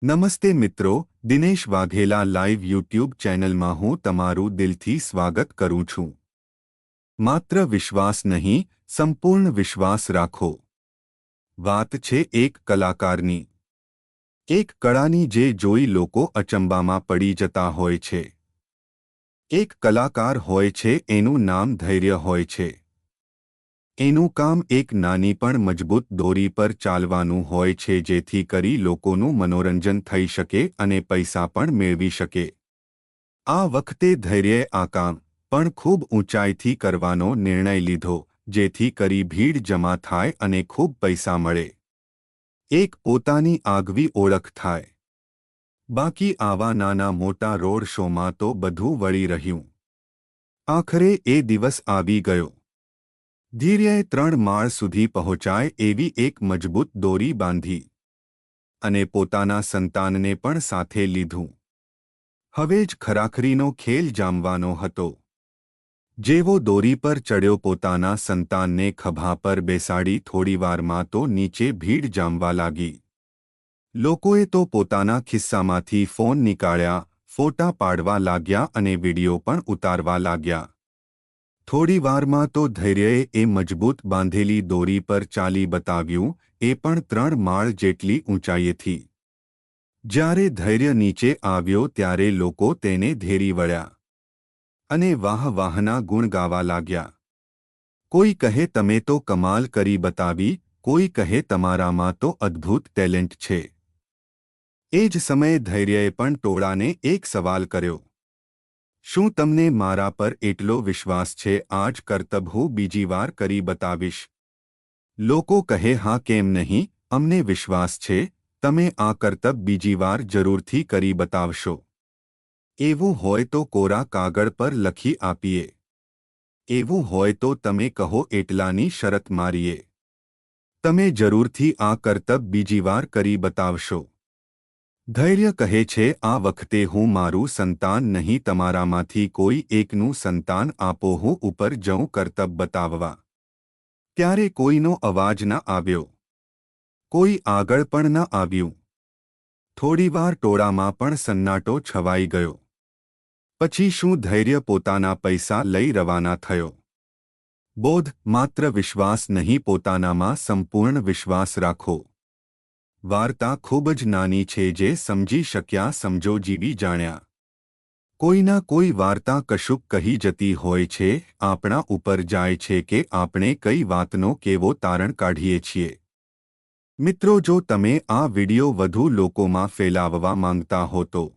નમસ્તે મિત્રો, Dinesh Vaghela live YouTube ચેનલમાં હું તમારું દિલથી સ્વાગત કરું છું। માત્ર વિશ્વાસ નહીં, સંપૂર્ણ વિશ્વાસ રાખો। વાત છે એક કલાકારની, એક કળાની જે જોઈ લોકો અચંબામાં પડી જતા હોય છે। એક કલાકાર હોય છે, એનું નામ ધૈર્ય હોય છે। એનું કામ એક નાની પણ મજબૂત દોરી પર ચાલવાનું હોય છે, જેથી કરી લોકોનું મનોરંજન થઈ શકે અને પૈસા પણ મેળવી શકે। આ વખતે ધૈર્યએ આ કામ પણ ખૂબ ઊંચાઈથી કરવાનો નિર્ણય લીધો, જેથી કરી ભીડ જમા થાય અને ખૂબ પૈસા મળે, એક પોતાની આગવી ઓળખ થાય। બાકી આવા નાના મોટા રોડ શોમાં તો બધું વળી રહ્યું। આખરે એ દિવસ આવી ગયો। ધૈર્યએ 3 માળ સુધી પહોંચાય એવી એક મજબૂત દોરી બાંધી અને પોતાના સંતાનને પણ સાથે લીધું। હવે જ ખરાખરીનો ખેલ જામવાનો હતો। જેવો દોરી પર ચડ્યો, પોતાના સંતાનને ખભા પર બેસાડી થોડીવારમાં તો નીચે ભીડ જામવા લાગી। લોકોએ તો પોતાના ખિસ્સામાંથી ફોન નીકાળ્યા, ફોટા પાડવા લાગ્યા અને વિડીયો પણ ઉતારવા લાગ્યા। થોડીવારમાં તો ધૈર્યએ એ મજબૂત બાંધેલી દોરી પર ચાલી બતાવ્યું, એ પણ 3 માળ જેટલી ઊંચાઈએથી। જ્યારે ધૈર્ય નીચે આવ્યો ત્યારે લોકો તેને ધેરી વળ્યા અને વાહ-વાહના ગુણ ગાવા લાગ્યા। કોઈ કહે તમે તો કમાલ કરી બતાવી, કોઈ કહે તમારામાં તો અદ્ભુત ટેલેન્ટ છે। એ જ સમયે ધૈર્યએ પણ ટોળાને એક સવાલ કર્યો, શું તમને મારા પર એટલો વિશ્વાસ છે? આ જ કરતબ હું બીજી વાર કરી બતાવીશ। લોકો કહે હા કેમ નહીં, અમને વિશ્વાસ છે, તમે આ કરતબ બીજી વાર જરૂરથી કરી બતાવશો। એવું હોય તો કોરા કાગળ પર લખી આપીએ। એવું હોય તો તમે કહો એટલાની શરત મારીએ। તમે જરૂરથી આ કરતબ બીજી વાર કરી બતાવશો। ધૈર્ય કહે છે, આ વખતે હું મારું સંતાન નહીં, તમારામાંથી કોઈ એકનું સંતાન આપો, હું ઉપર જઉં કરતબ બતાવવા। ત્યારે કોઈનો અવાજ ન આવ્યો, કોઈ આગળ પણ ન આવ્યું। થોડીવાર ટોળામાં પણ સન્નાટો છવાઈ ગયો। પછી શું ધૈર્ય પોતાના પૈસા લઈ રવાના થયો। બોધ માત્ર વિશ્વાસ નહીં, પોતાનામાં સંપૂર્ણ વિશ્વાસ રાખો। વાર્તા ખૂબ જ નાની છે, જે સમજી શક્યા સમજો, જીવી જાણ્યા। કોઈના કોઈ વાર્તા કશુંક કહી જતી હોય છે, આપણા ઉપર જાય છે કે આપણે કઈ વાતનો કેવો તારણ કાઢીએ છીએ। મિત્રો, જો તમે આ વિડિયો વધુ લોકોમાં ફેલાવવા માંગતા હો તો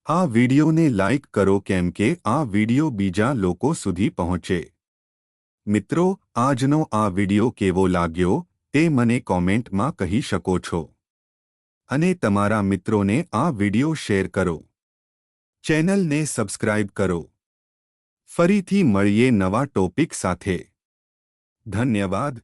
આ વિડિયોને લાઈક કરો, કેમ કે આ વિડિયો બીજા લોકો સુધી પહોંચે। મિત્રો, આજનો આ વિડિયો કેવો લાગ્યો તે મને કોમેન્ટમાં કહી શકો છો અને તમારા મિત્રોને આ વિડિયો શેર કરો। ચેનલને સબસ્ક્રાઇબ કરો। ફરીથી મળીએ નવા ટોપિક સાથે। ધન્યવાદ।